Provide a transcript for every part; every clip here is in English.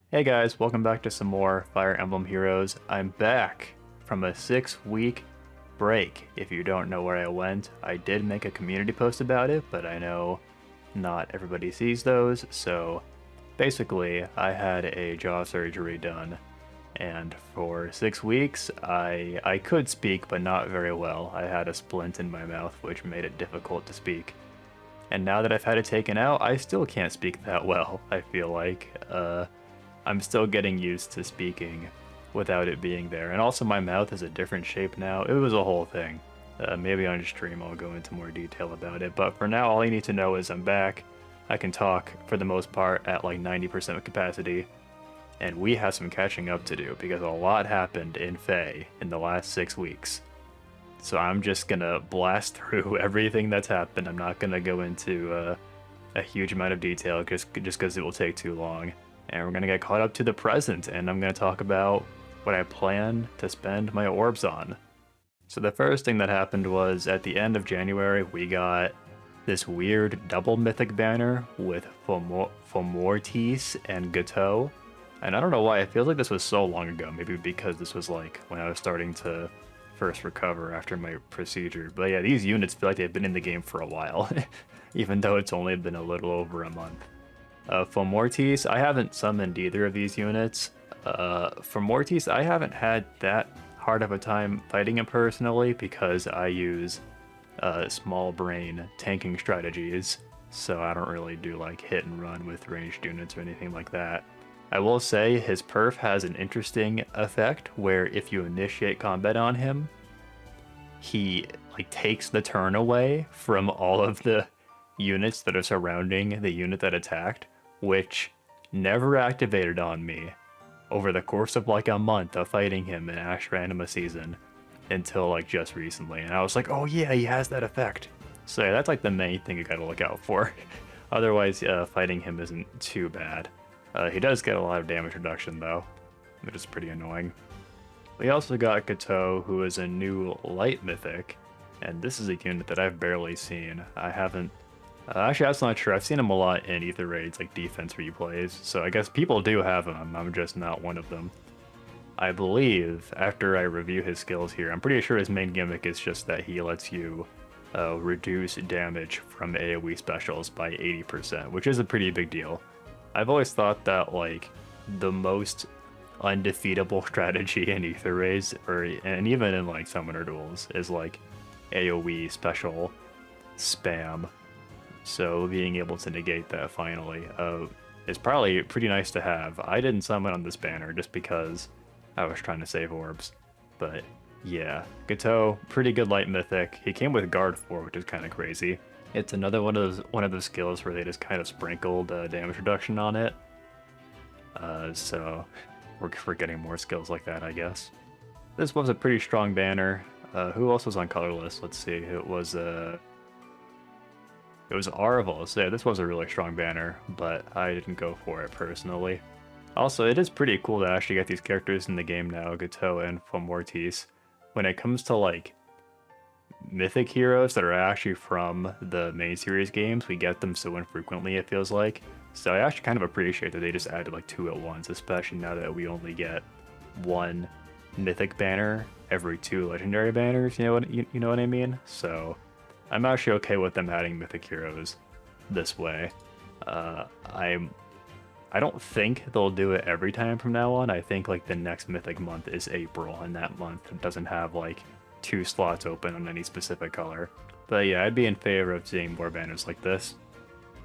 Hey guys, welcome back to some more Fire Emblem Heroes. I'm back from a 6-week break. If you don't know where I went, I did make a community post about it, but I know not everybody sees those, so basically I had a jaw surgery done, and for 6 weeks I could speak, but not very well. I had a splint in my mouth, which made it difficult to speak. And now that I've had it taken out, I still can't speak that well, I feel like. I'm still getting used to speaking without it being there. And also my mouth is a different shape now. It was a whole thing. Maybe on stream I'll go into more detail about it. But for now, all you need to know is I'm back. I can talk for the most part at like 90% capacity. And we have some catching up to do because a lot happened in Feh in the last 6 weeks. So I'm just gonna blast through everything that's happened. I'm not gonna go into a huge amount of detail just because it will take too long. And we're gonna get caught up to the present, and I'm gonna talk about what I plan to spend my orbs on. So the first thing that happened was at the end of January, we got this weird double mythic banner with Fomortiis and Gotoh. And I don't know why, it feels like this was so long ago, maybe because this was like when I was starting to first recover after my procedure. But yeah, these units feel like they've been in the game for a while, even though it's only been a little over a month. Fomortiis, I haven't summoned either of these units. Fomortiis, I haven't had that hard of a time fighting him personally because I use small brain tanking strategies, so I don't really do like hit and run with ranged units or anything like that. I will say his perf has an interesting effect where if you initiate combat on him, he like takes the turn away from all of the units that are surrounding the unit that attacked, which never activated on me over the course of like a month of fighting him in Ash Randomus season until like just recently. And I was like, oh yeah, he has that effect. So yeah, that's like the main thing you gotta look out for. Otherwise, fighting him isn't too bad. He does get a lot of damage reduction though, which is pretty annoying. We also got Gotoh, who is a new light mythic, and this is a unit that I've barely seen. I haven't actually, that's not true. I've seen him a lot in Ether Raids, like defense replays, so I guess people do have him. I'm just not one of them. I believe, after I review his skills here, I'm pretty sure his main gimmick is just that he lets you reduce damage from AoE specials by 80%, which is a pretty big deal. I've always thought that, like, the most undefeatable strategy in Ether Raids, and even in, like, Summoner Duels, is, like, AoE special spam. So being able to negate that finally is probably pretty nice to have. I didn't summon on this banner just because I was trying to save orbs. But yeah, Gotoh, pretty good light mythic. He came with Guard 4, which is kind of crazy. It's another one of those skills where they just kind of sprinkled damage reduction on it. So we're getting more skills like that, I guess. This was a pretty strong banner. Who else was on colorless? Let's see. It was Arval, so yeah, this was a really strong banner, but I didn't go for it personally. Also, it is pretty cool to actually get these characters in the game now, Gotoh and Fomortiis. When it comes to, like, mythic heroes that are actually from the main series games, we get them so infrequently, it feels like. So I actually kind of appreciate that they just added, like, 2 at once, especially now that we only get 1 mythic banner every 2 legendary banners, you know what I mean? So I'm actually okay with them adding mythic heroes this way. I don't think they'll do it every time from now on. I think like the next mythic month is April, and that month doesn't have like 2 slots open on any specific color. But yeah, I'd be in favor of seeing more banners like this.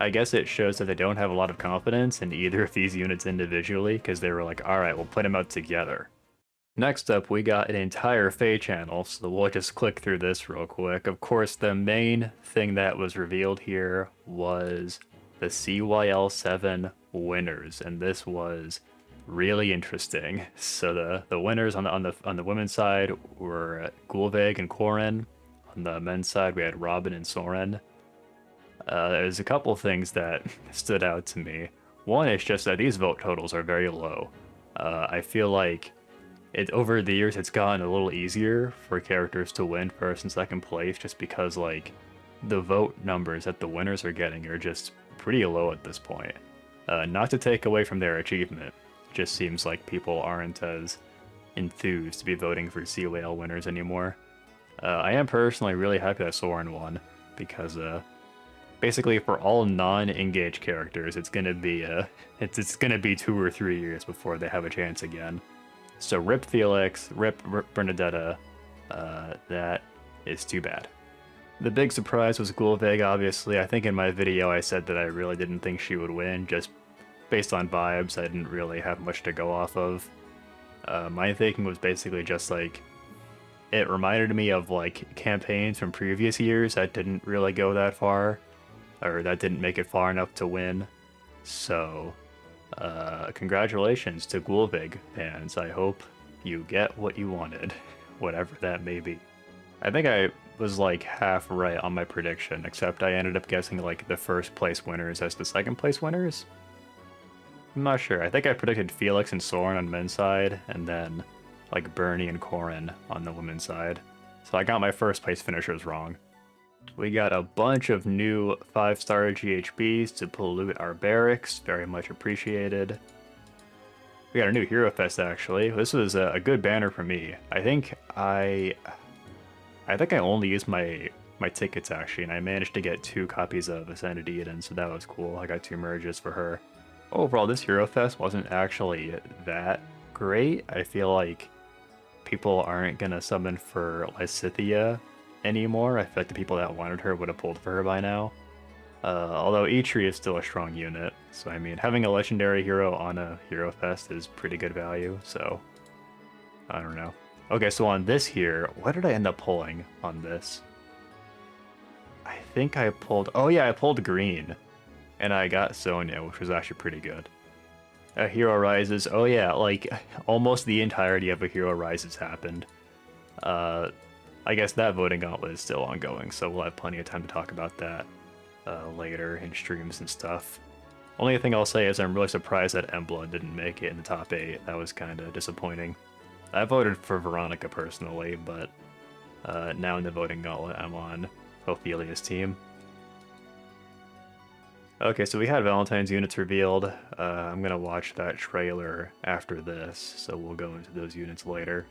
I guess it shows that they don't have a lot of confidence in either of these units individually, because they were like, alright, we'll put them out together. Next up, we got an entire Feh Channel, so we'll just click through this real quick. Of course, the main thing that was revealed here was the CYL7 winners, and this was really interesting. So the winners on the women's side were Gulveg and Korin. On the men's side, we had Robin and Soren. There's a couple things that stood out to me. One is just that these vote totals are very low. I feel like over the years it's gotten a little easier for characters to win first and second place just because like the vote numbers that the winners are getting are just pretty low at this point. Not to take away from their achievement, just seems like people aren't as enthused to be voting for CYL winners anymore. I am personally really happy that Soren won, because basically for all non-engaged characters, it's gonna be it's gonna be 2 or 3 years before they have a chance again. So rip Felix, rip Bernadetta, that is too bad. The big surprise was Gulvig, obviously. I think in my video I said that I really didn't think she would win, just based on vibes. I didn't really have much to go off of. My thinking was basically just like, it reminded me of like campaigns from previous years that didn't really go that far, or that didn't make it far enough to win. So, congratulations to Gulvig fans. I hope you get what you wanted, whatever that may be. I think I was like half right on my prediction, except I ended up guessing like the first place winners as the second place winners. I'm not sure. I think I predicted Felix and Soren on men's side, and then like Bernie and Corin on the women's side. So I got my first place finishers wrong. We got a bunch of new 5-star GHBs to pollute our barracks, very much appreciated. We got a new Hero Fest actually. This was a good banner for me. I think I only used my tickets actually, and I managed to get 2 copies of Ascended Eden, so that was cool. I got 2 merges for her. Overall, this Hero Fest wasn't actually that great. I feel like people aren't gonna summon for Lysithea anymore. I feel like the people that wanted her would have pulled for her by now. Although Eitri is still a strong unit, so I mean, having a legendary hero on a Hero Fest is pretty good value, so I don't know. Okay, so on this here, what did I end up pulling on this? I think I pulled, oh yeah, I pulled green, and I got Sonya, which was actually pretty good. A Hero Rises, oh yeah, like almost the entirety of a Hero Rises happened. I guess that voting gauntlet is still ongoing, so we'll have plenty of time to talk about that later in streams and stuff. Only thing I'll say is I'm really surprised that Emblem didn't make it in the top 8. That was kind of disappointing. I voted for Veronica personally, but now in the voting gauntlet I'm on Ophelia's team. Okay, so we had Valentine's units revealed. I'm gonna watch that trailer after this, so we'll go into those units later.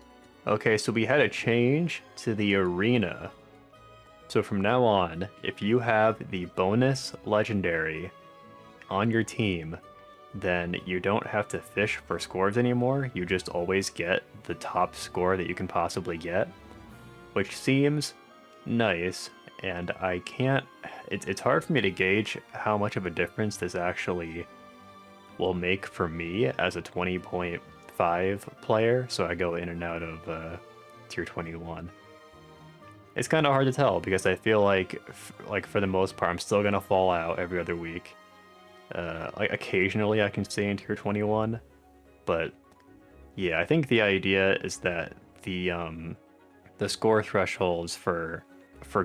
Okay, so we had a change to the arena. So from now on, if you have the bonus legendary on your team, then you don't have to fish for scores anymore. You just always get the top score that you can possibly get, which seems nice. And I can't, it's hard for me to gauge how much of a difference this actually will make for me as a 20.5 player. So I go in and out of tier 21. It's kind of hard to tell because I feel like for the most part, I'm still going to fall out every other week. Like occasionally I can stay in tier 21, but yeah, I think the idea is that the score thresholds for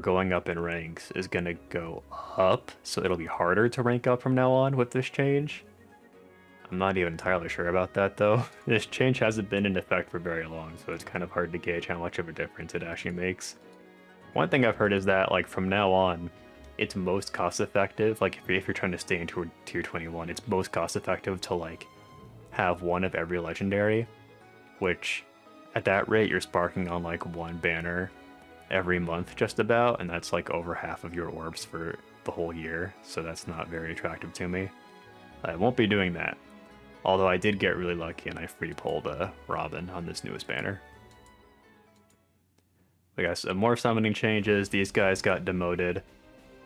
going up in ranks is gonna go up, so it'll be harder to rank up from now on with this change. I'm not even entirely sure about that though. This change hasn't been in effect for very long, so it's kind of hard to gauge how much of a difference it actually makes. One thing I've heard is that like from now on, it's most cost effective, like if you're trying to stay into tier 21, it's most cost effective to like have one of every legendary, which at that rate you're sparking on like 1 banner every month just about, and that's like over half of your orbs for the whole year, so that's not very attractive to me. I won't be doing that, although I did get really lucky and I free pulled Robin on this newest banner. We got some more summoning changes. These guys got demoted.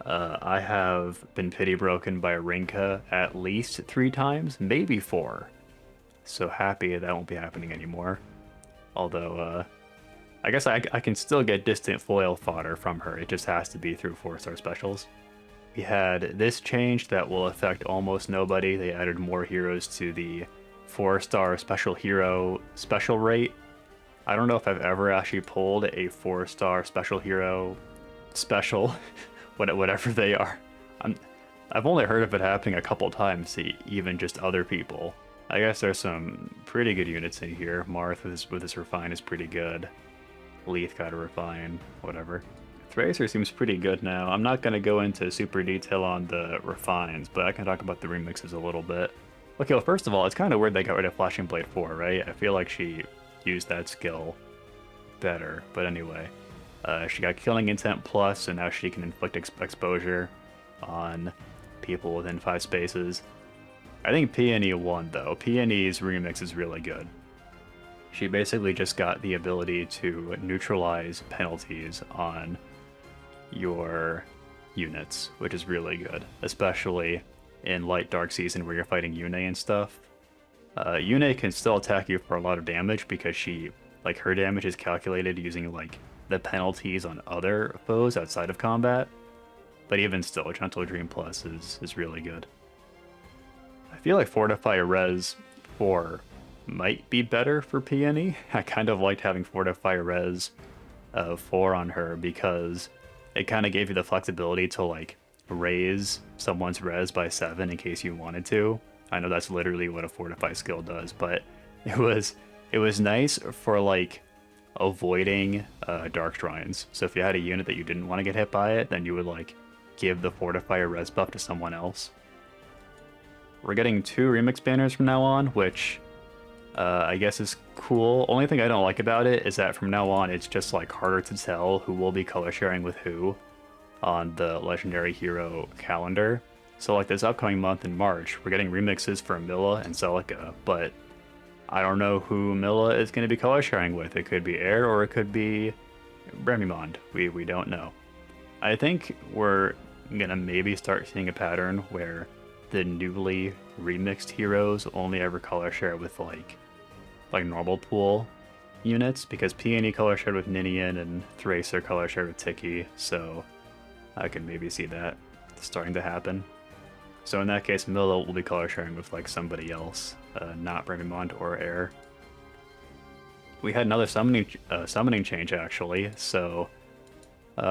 I have been pity broken by Rinka at least 3 times, maybe 4. So happy that won't be happening anymore. Although, I guess I can still get distant foil fodder from her. It just has to be through 4-star specials. We had this change that will affect almost nobody. They added more heroes to the 4-star special hero special rate. I don't know if I've ever actually pulled a 4-star special hero special, whatever they are. I've only heard of it happening a couple times to even just other people. I guess there's some pretty good units in here. Marth with his refine is pretty good. Leith got a refine, whatever. Thracer seems pretty good now. I'm not going to go into super detail on the refines, but I can talk about the remixes a little bit. Okay, well, first of all, it's kind of weird they got rid of Flashing Blade 4, right? I feel like she used that skill better, but anyway. She got Killing Intent Plus, and now she can inflict exposure on people within 5 spaces. I think Peony won, though. Peony's remix is really good. She basically just got the ability to neutralize penalties on your units, which is really good, especially in Light Dark Season where you're fighting Yune and stuff. Yune can still attack you for a lot of damage because she, like, her damage is calculated using, like, the penalties on other foes outside of combat. But even still, Gentle Dream Plus is really good. I feel like Fortify Res 4 might be better for Peony. I kind of liked having Fortify Res 4 on her because it kind of gave you the flexibility to, like, raise someone's res by 7 in case you wanted to. I know that's literally what a Fortify skill does, but it was nice for, like, avoiding Dark Shrines. So if you had a unit that you didn't want to get hit by it, then you would, like, give the Fortifier res buff to someone else. We're getting 2 remix banners from now on, which I guess is cool. Only thing I don't like about it is that from now on it's just, like, harder to tell who will be color sharing with who on the Legendary Hero calendar. So, like, this upcoming month in March, we're getting remixes for Milla and Celica, but I don't know who Milla is going to be color sharing with. It could be Air or it could be Remimond. We don't know. I think we're gonna maybe start seeing a pattern where the newly remixed heroes only ever color share with like normal pool units, because Peony color shared with Ninian and Thracer color shared with Tiki, so I can maybe see that starting to happen. So in that case, Milla will be color sharing with like somebody else, not Remimond or Air. We had another summoning change actually, so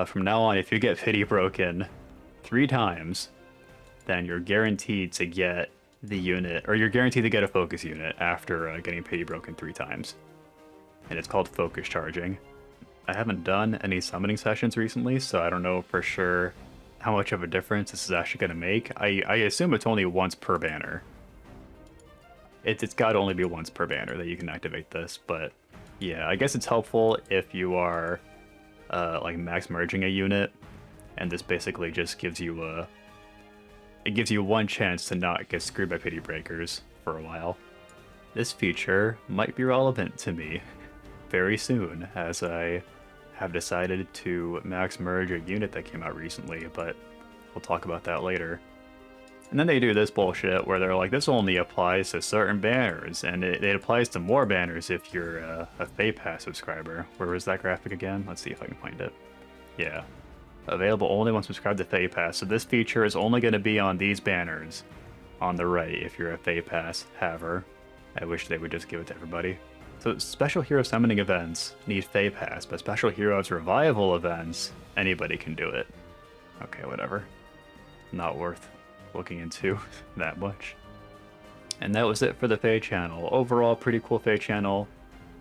from now on, if you get Pity Broken 3 times, then you're guaranteed to get the unit, or you're guaranteed to get a focus unit after getting Pity Broken 3 times. And it's called Focus Charging. I haven't done any summoning sessions recently, so I don't know for sure how much of a difference this is actually going to make. I assume it's only once per banner. It's got to only be once per banner that you can activate this, but yeah, I guess it's helpful if you are like max merging a unit, and this basically just gives you it gives you one chance to not get screwed by Pity Breakers for a while. This feature might be relevant to me very soon, as I have decided to max merge a unit that came out recently, but we'll talk about that later. And then they do this bullshit where they're like, this only applies to certain banners, and it applies to more banners if you're a Feh Pass subscriber. Where was that graphic again? Let's see if I can find it. Yeah. Available only when subscribed to Feh Pass. So this feature is only going to be on these banners on the right if you're a Feh Pass haver. I wish they would just give it to everybody. So special hero summoning events need Feh Pass, but special heroes revival events, anybody can do it. Okay, whatever. Not worth looking into that much. And that was it for the Feh Channel. Overall, pretty cool Feh Channel.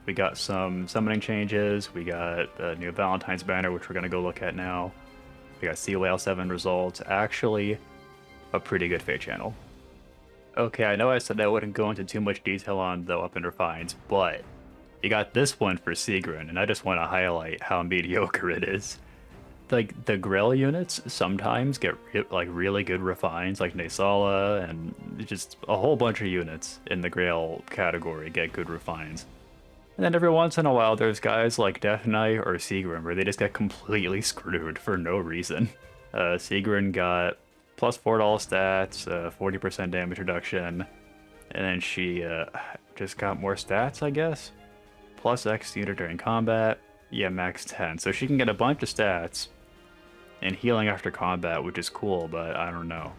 We got some summoning changes. We got a new Valentine's banner, which we're going to go look at now. We got CYL7 results. Actually, a pretty good Feh Channel. Okay, I know I said I wouldn't go into too much detail on the weapon refines, but you got this one for Sigrun, and I just want to highlight how mediocre it is. Like, the Grail units sometimes get like really good refines, like Naysala, and just a whole bunch of units in the Grail category get good refines. And then every once in a while there's guys like Death Knight or Sigrun where they just get completely screwed for no reason. Sigrun got plus 4 to all stats, 40% damage reduction, and then she just got more stats, I guess? Plus X unit during combat, yeah, max 10. So she can get a bunch of stats and healing after combat, which is cool, but I don't know.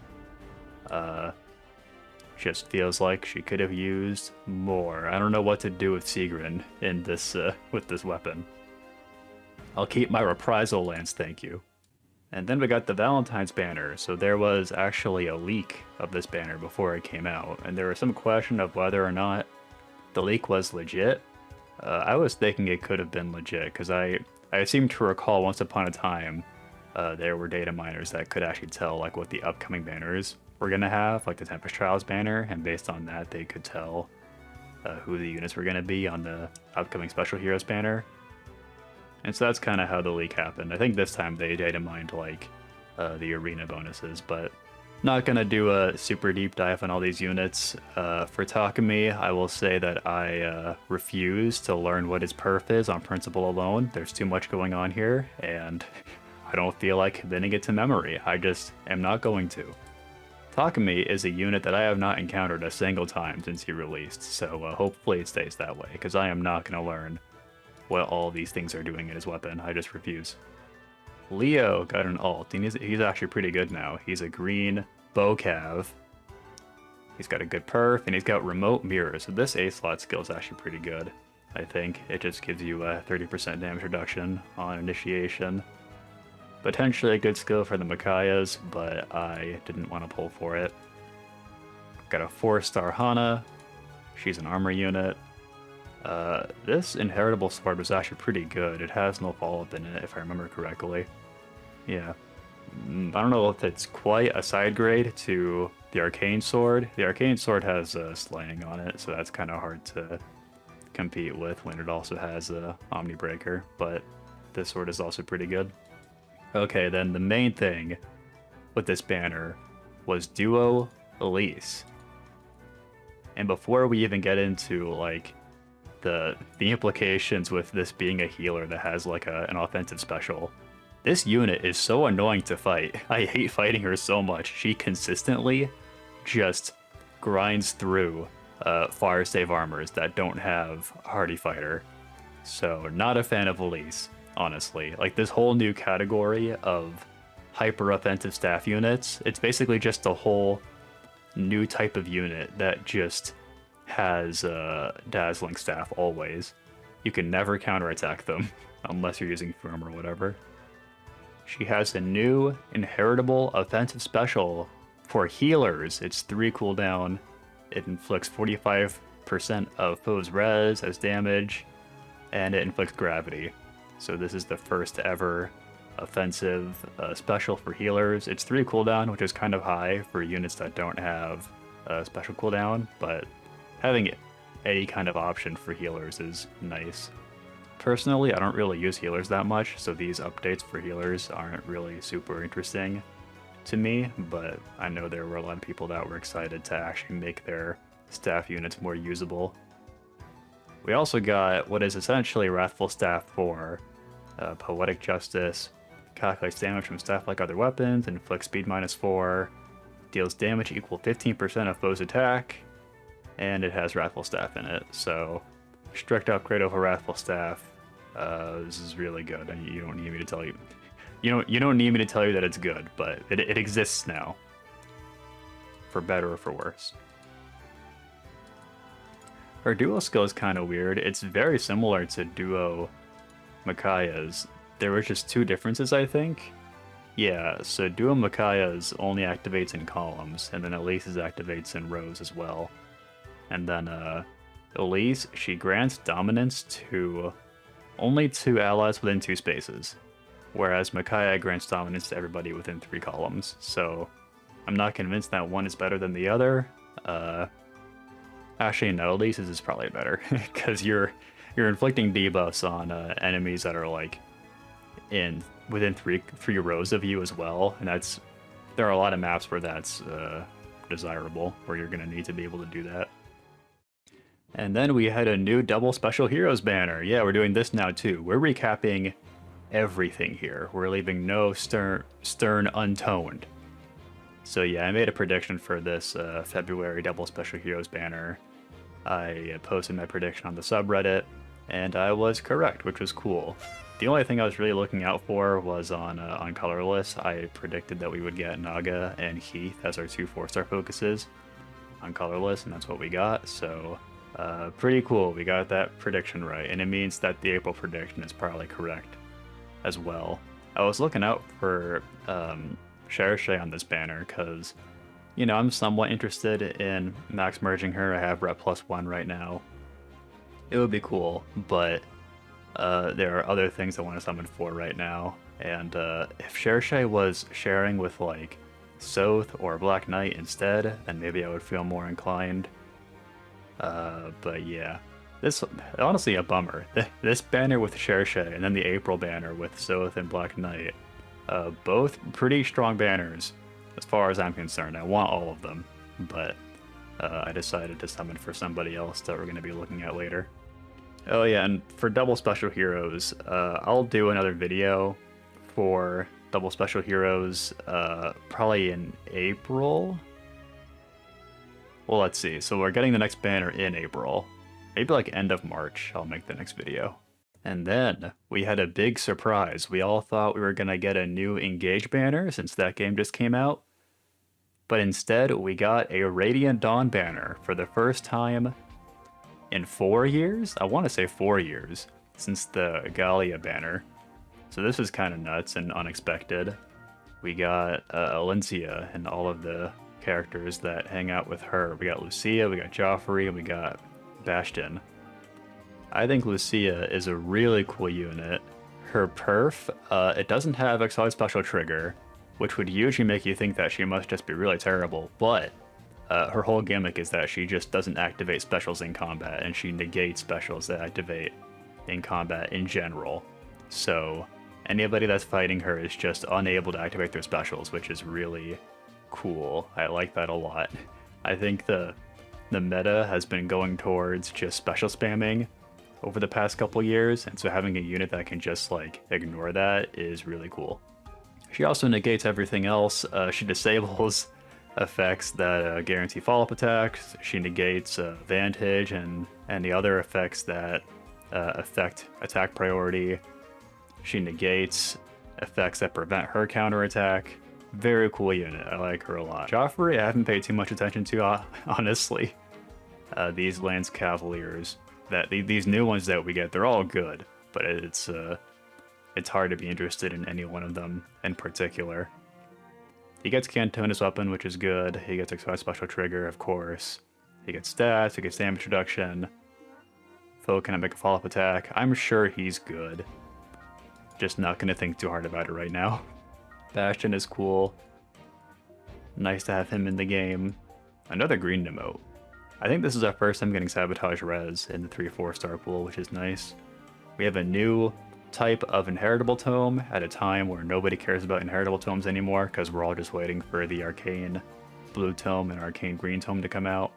Just feels like she could have used more. I don't know what to do with Sigrun in this with this weapon. I'll keep my reprisal lance, thank you. And then we got the Valentine's banner. So there was actually a leak of this banner before it came out, and there was some question of whether or not the leak was legit. I was thinking it could have been legit, because I seem to recall once upon a time there were data miners that could actually tell like what the upcoming banners were gonna have, like the Tempest Trials banner, and based on that, they could tell who the units were gonna be on the upcoming Special Heroes banner. And so that's kind of how the leak happened. I think this time they data mined like the arena bonuses, but not gonna do a super deep dive on all these units. For Takumi, I will say that I refuse to learn what his perf is on principle alone. There's too much going on here, and I don't feel like committing it to memory. I just am not going to. Takumi is a unit that I have not encountered a single time since he released, so hopefully it stays that way, because I am not going to learn what all these things are doing in his weapon. I just refuse. Leo got an ult, and he's actually pretty good now. He's a green Bocav. He's got a good perf, and he's got remote mirror, so this A-slot skill is actually pretty good, I think. It just gives you a 30% damage reduction on initiation. Potentially a good skill for the Micaiahs, but I didn't want to pull for it. Got a 4-star Hana. She's an armor unit. This inheritable sword was actually pretty good. It has no follow-up in it, if I remember correctly. Yeah. I don't know if it's quite a side grade to the arcane sword. The arcane sword has slaying on it, so that's kind of hard to compete with when it also has a Omni Breaker, but this sword is also pretty good. Okay, then the main thing with this banner was Duo Elise. And before we even get into like the implications with this being a healer that has like an offensive special, this unit is so annoying to fight. I hate fighting her so much. She consistently just grinds through fire save armors that don't have Hardy Fighter. So not a fan of Elise. Honestly, like this whole new category of hyper offensive staff units, it's basically just a whole new type of unit that just has dazzling staff always. You can never counterattack them unless you're using Firm or whatever. She has a new inheritable offensive special for healers. It's 3 cooldown. It inflicts 45% of foes' res as damage, and it inflicts gravity. So this is the first ever offensive special for healers. It's 3 cooldown, which is kind of high for units that don't have a special cooldown, but having any kind of option for healers is nice. Personally, I don't really use healers that much, so these updates for healers aren't really super interesting to me, but I know there were a lot of people that were excited to actually make their staff units more usable. We also got what is essentially Wrathful Staff 4. Poetic Justice, calculates damage from staff like other weapons, inflicts speed -4, deals damage equal 15% of foe's attack, and it has Wrathful Staff in it. So, strict upgrade over Wrathful Staff. This is really good, and you don't need me to tell you. You don't need me to tell you that it's good, but it exists now, for better or for worse. Her duo skill is kind of weird. It's very similar to duo Micaiah's. There were just 2 differences, I think. Yeah, so duo Micaiah's only activates in columns, and then Elise's activates in rows as well. And then Elise, she grants dominance to only 2 allies within 2 spaces, whereas Micaiah grants dominance to everybody within 3 columns. So I'm not convinced that one is better than the other. Actually, no, Elise's is probably better, because you're inflicting debuffs on enemies that are like within three rows of you as well, and there are a lot of maps where that's desirable, where you're gonna need to be able to do that. And then we had a new double Special Heroes banner. Yeah, we're doing this now too. We're recapping everything here. We're leaving no stern untoned. So yeah, I made a prediction for this February double Special Heroes banner. I posted my prediction on the subreddit, and I was correct, which was cool. The only thing I was really looking out for was on Colorless. I predicted that we would get Naga and Heath as our 2 4-star focuses on Colorless, and that's what we got. So pretty cool. We got that prediction right, and it means that the April prediction is probably correct as well. I was looking out for Cherche on this banner because, you know, I'm somewhat interested in max merging her. I have Rep +1 right now. It would be cool, but there are other things I want to summon for right now. And if Cherche was sharing with like Soth or Black Knight instead, then maybe I would feel more inclined. But yeah, this honestly a bummer. This banner with Cherche and then the April banner with Soth and Black Knight, both pretty strong banners as far as I'm concerned. I want all of them, but I decided to summon for somebody else that we're going to be looking at later. Oh yeah, and for double special heroes, I'll do another video for double special heroes probably in April. Well, let's see. So we're getting the next banner in April. Maybe like end of March, I'll make the next video. And then we had a big surprise. We all thought we were going to get a new Engage banner since that game just came out. But instead, we got a Radiant Dawn banner for the first time in 4 years? I want to say 4 years since the Gallia banner. So this is kind of nuts and unexpected. We got Elincia and all of the characters that hang out with her. We got Lucia, we got Joffrey, and we got Bastion. I think Lucia is a really cool unit. Her perf, it doesn't have Accelerated Special Trigger, which would usually make you think that she must just be really terrible, but her whole gimmick is that she just doesn't activate specials in combat, and she negates specials that activate in combat in general. So anybody that's fighting her is just unable to activate their specials, which is really cool. I like that a lot. I think the meta has been going towards just special spamming over the past couple years, and so having a unit that can just like ignore that is really cool. She also negates everything else. She disables effects that guarantee follow-up attacks. She negates Vantage and the other effects that affect attack priority. She negates effects that prevent her counterattack. Very cool unit. I like her a lot. Joffrey, I haven't paid too much attention to, honestly. These Lance Cavaliers, these new ones that we get, they're all good, but it's hard to be interested in any one of them in particular. He gets Cantona's Weapon, which is good. He gets Accelerated Special Trigger, of course. He gets stats, he gets damage reduction. Foe can make a follow-up attack. I'm sure he's good. Just not gonna think too hard about it right now. Bastion is cool. Nice to have him in the game. Another green emote. I think this is our first time getting Sabotage Res in the 3-4 star pool, which is nice. We have a new type of inheritable tome at a time where nobody cares about inheritable tomes anymore because we're all just waiting for the arcane blue tome and arcane green tome to come out.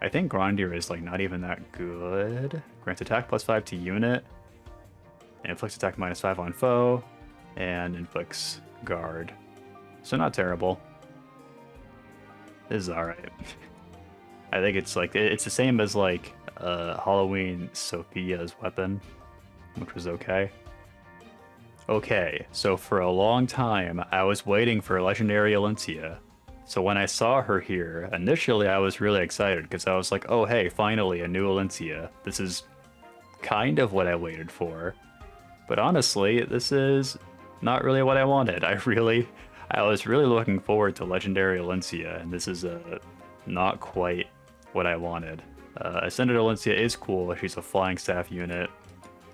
I think Grondir is like not even that good. Grants attack +5 to unit, and inflicts attack -5 on foe, and inflicts guard. So not terrible. This is alright. I think it's like it's the same as like Halloween Sophia's weapon, which was okay. Okay, so for a long time, I was waiting for Legendary Elincia. So when I saw her here, initially I was really excited because I was like, oh hey, finally a new Elincia. This is kind of what I waited for. But honestly, this is not really what I wanted. I was really looking forward to Legendary Elincia, and this is not quite what I wanted. Ascended Elincia is cool. She's a flying staff unit.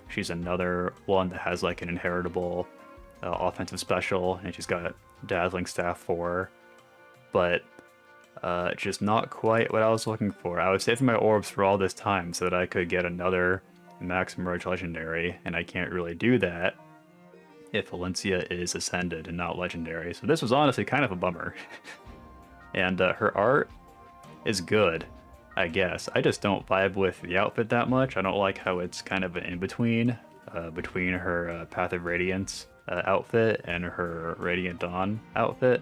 She's another one that has like an inheritable offensive special, and she's got Dazzling Staff for her. But just not quite what I was looking for. I was saving my orbs for all this time so that I could get another Max Merge Legendary, and I can't really do that if Elincia is Ascended and not Legendary. So this was honestly kind of a bummer. And her art is good, I guess. I just don't vibe with the outfit that much. I don't like how it's kind of an in-between between her Path of Radiance outfit and her Radiant Dawn outfit.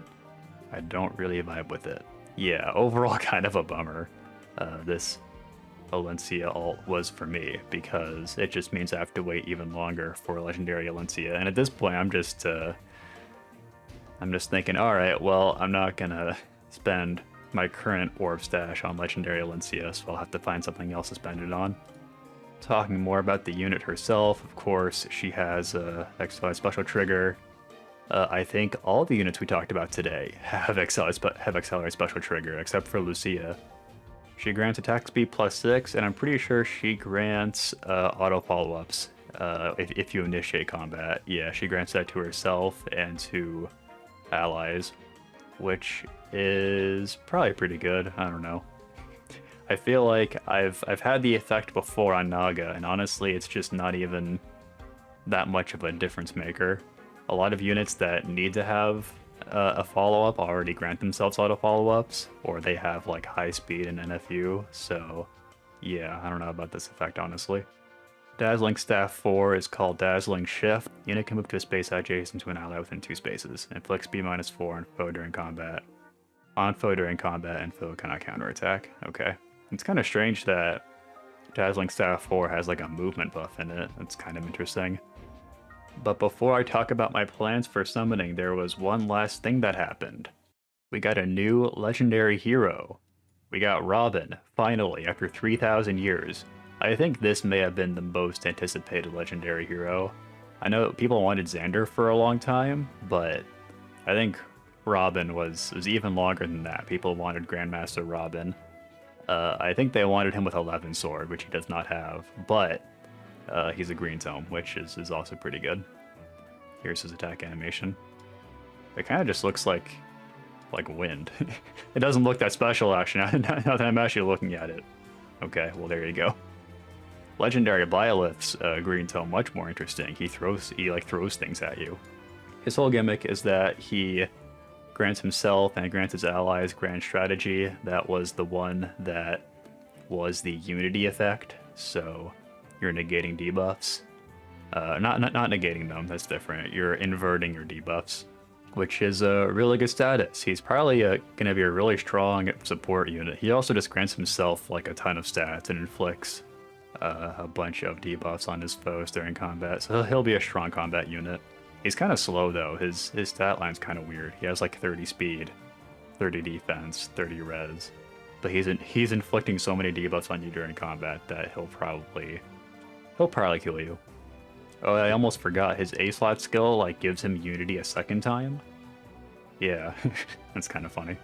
I don't really vibe with it. Yeah, overall kind of a bummer. This Elincia alt was for me, because it just means I have to wait even longer for Legendary Elincia. And at this point, I'm just thinking, all right, well, I'm not gonna spend my current orb stash on Legendary Elincia, so I'll have to find something else to spend it on. Talking more about the unit herself, of course, she has Accelerated Special Trigger. I think all the units we talked about today have Accelerated Special Trigger, except for Lucia. She grants attack speed +6, and I'm pretty sure she grants auto follow-ups if you initiate combat. Yeah, she grants that to herself and to allies. which is probably pretty good. I don't know. I feel like I've had the effect before on Naga, and honestly, it's just not even that much of a difference maker. A lot of units that need to have a follow-up already grant themselves auto follow-ups, or they have like high speed and NFU, so yeah, I don't know about this effect honestly. Dazzling Staff 4 is called Dazzling Shift. Unit can move to a space adjacent to an ally within 2 spaces. Inflicts B-4 on foe during combat. On foe during combat, and foe cannot counterattack. Okay. It's kind of strange that Dazzling Staff 4 has like a movement buff in it. That's kind of interesting. But before I talk about my plans for summoning, there was one last thing that happened. We got a new legendary hero. We got Robin, finally, after 3,000 years. I think this may have been the most anticipated legendary hero. I know people wanted Xander for a long time, but I think Robin was even longer than that. People wanted Grandmaster Robin. I think they wanted him with 11 sword, which he does not have, but he's a green tome, which is also pretty good. Here's his attack animation. It kind of just looks like wind. It doesn't look that special actually, now that I'm actually looking at it. Okay, well there you go. Legendary Byleth's green tome, much more interesting. He throws things at you. His whole gimmick is that he grants himself and grants his allies grand strategy. That was the one that was the unity effect. So you're negating debuffs. Not negating them, that's different. You're inverting your debuffs, which is a really good status. He's probably going to be a really strong support unit. He also just grants himself like a ton of stats and inflicts a bunch of debuffs on his foes during combat, so he'll be a strong combat unit. He's kind of slow though. His stat line's kind of weird. He has like 30 speed, 30 defense, 30 res, but he's inflicting so many debuffs on you during combat that he'll probably kill you. Oh, I almost forgot. His A slot skill like gives him unity a second time. Yeah, that's kind of funny.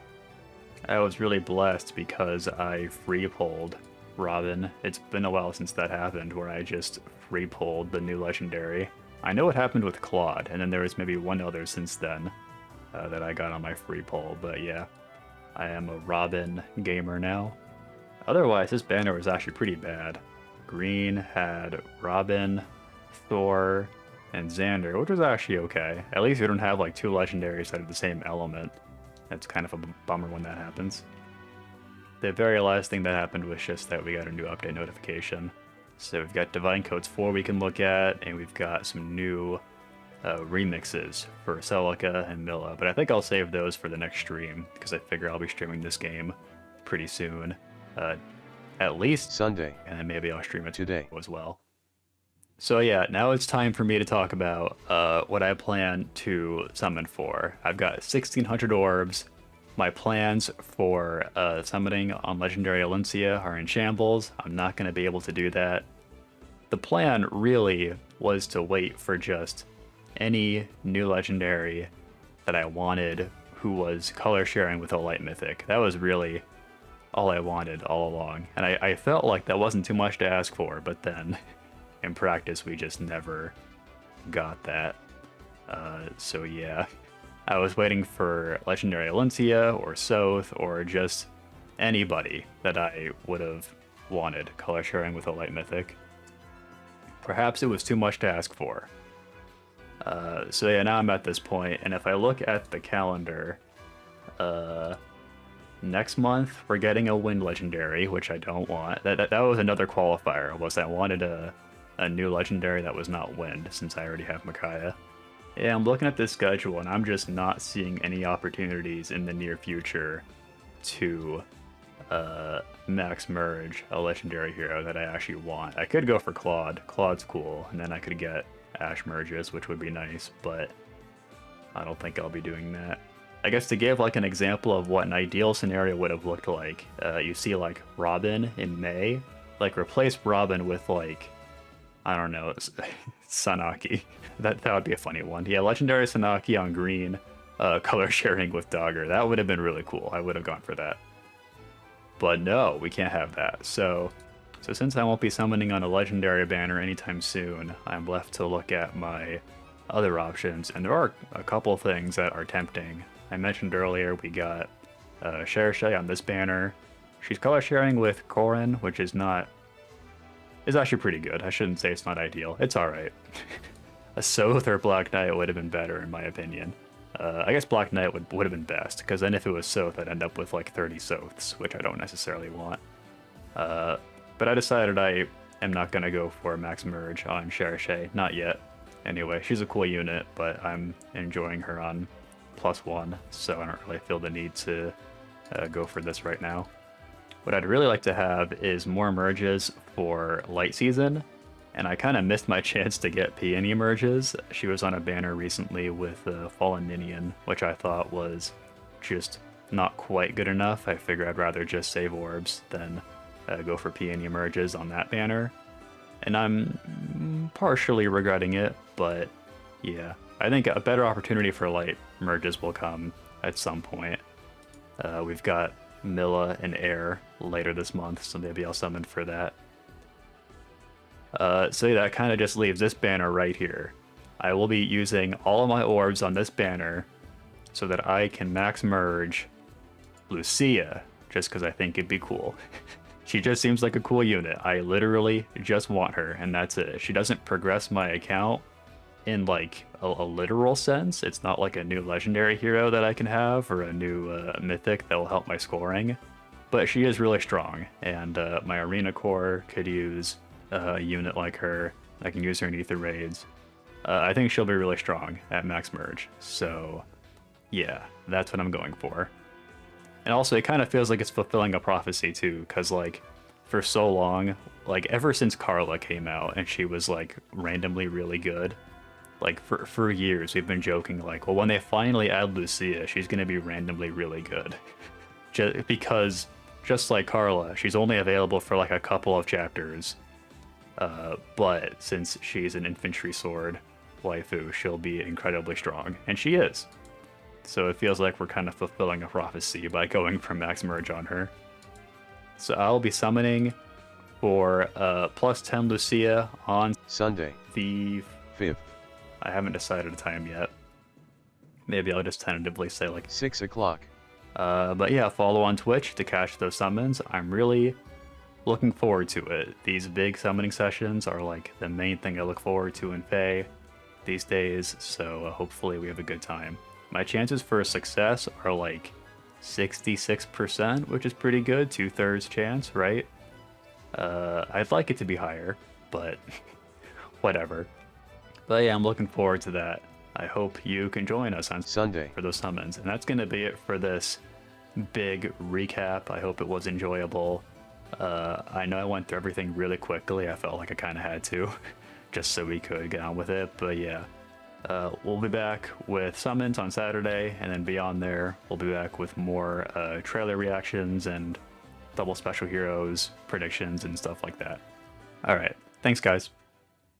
I was really blessed because I free pulled Robin. It's been a while since that happened, where I just free pulled the new legendary. I know what happened with Claude, and then there was maybe one other since then that I got on my free pull, but yeah, I am a Robin gamer now. Otherwise, this banner was actually pretty bad. Green had Robin, Thor, and Xander, which was actually okay. At least we don't have like two legendaries that have the same element. That's kind of a bummer when that happens. The very last thing that happened was just that we got a new update notification. So we've got Divine Codes 4 we can look at, and we've got some new remixes for Celica and Milla, but I think I'll save those for the next stream, because I figure I'll be streaming this game pretty soon. At least Sunday. And then maybe I'll stream it today as well. So yeah, now it's time for me to talk about what I plan to summon for. I've got 1,600 orbs. My plans for summoning on Legendary Elincia are in shambles. I'm not going to be able to do that. The plan really was to wait for just any new Legendary that I wanted who was color sharing with a light mythic. That was really all I wanted all along. And I felt like that wasn't too much to ask for, but then in practice we just never got that. So yeah. I was waiting for Legendary Elincia or Soth or just anybody that I would have wanted color sharing with a light mythic. Perhaps it was too much to ask for. So yeah, now I'm at this point, and if I look at the calendar, next month we're getting a Wind Legendary, which I don't want. That was another qualifier, was I wanted a new Legendary that was not Wind, since I already have Micaiah. Yeah, I'm looking at this schedule and I'm just not seeing any opportunities in the near future to max merge a legendary hero that I actually want. I could go for Claude. Claude's cool, and then I could get Ash merges, which would be nice, but I don't think I'll be doing that. I guess to give like an example of what an ideal scenario would have looked like, you see like Robin in May, like replace Robin with like, I don't know, Sanaki. That would be a funny one. Yeah, Legendary Sanaki on green, color sharing with Dogger. That would have been really cool. I would have gone for that. But no, we can't have that. So since I won't be summoning on a Legendary banner anytime soon, I'm left to look at my other options, and there are a couple things that are tempting. I mentioned earlier we got Cherche on this banner. She's color sharing with Corrin, which is actually pretty good. I shouldn't say it's not ideal. It's alright. A Soth or Black Knight would have been better in my opinion. I guess Black Knight would have been best, because then if it was Soth, I'd end up with like 30 Soths, which I don't necessarily want. But I decided I am not going to go for Max Merge on Cherche, not yet. Anyway, she's a cool unit, but I'm enjoying her on +1, so I don't really feel the need to go for this right now. What I'd really like to have is more merges for Light Season, and I kind of missed my chance to get Peony merges. She was on a banner recently with Fallen Ninian, which I thought was just not quite good enough. I figure I'd rather just save orbs than go for Peony merges on that banner. And I'm partially regretting it, but yeah. I think a better opportunity for light merges will come at some point. We've got Milla and Air later this month, so maybe I'll summon for that. So that kind of just leaves this banner right here. I will be using all of my orbs on this banner so that I can max merge Lucia, just because I think it'd be cool. She just seems like a cool unit. I literally just want her, and that's it. She doesn't progress my account in like a literal sense. It's not like a new legendary hero that I can have or a new mythic that will help my scoring, but she is really strong, and my arena core could use a unit like her. I can use her in Ether Raids. I think she'll be really strong at max merge, so yeah, that's what I'm going for. And also, it kind of feels like it's fulfilling a prophecy too, because like for so long, like ever since Carla came out and she was like randomly really good, like for years we've been joking like, well, when they finally add Lucia, she's gonna be randomly really good. Because just like Carla, she's only available for like a couple of chapters, but since she's an infantry sword waifu, she'll be incredibly strong, and she is. So it feels like we're kind of fulfilling a prophecy by going for max merge on her. So I'll be summoning for +10 Lucia on Sunday, the 5th. I haven't decided a time yet. Maybe I'll just tentatively say like 6 o'clock. But yeah, follow on Twitch to catch those summons. I'm really looking forward to it. These big summoning sessions are like the main thing I look forward to in Feh these days, so hopefully we have a good time. My chances for success are like 66%, which is pretty good, 2/3 chance, right? I'd like it to be higher, but whatever. But yeah, I'm looking forward to that. I hope you can join us on Sunday for those summons. And that's going to be it for this big recap. I hope it was enjoyable. I know I went through everything really quickly. I felt like I kind of had to, just so we could get on with it. But yeah, we'll be back with summons on Saturday, and then beyond there, we'll be back with more trailer reactions and double special heroes, predictions, and stuff like that. All right, thanks guys.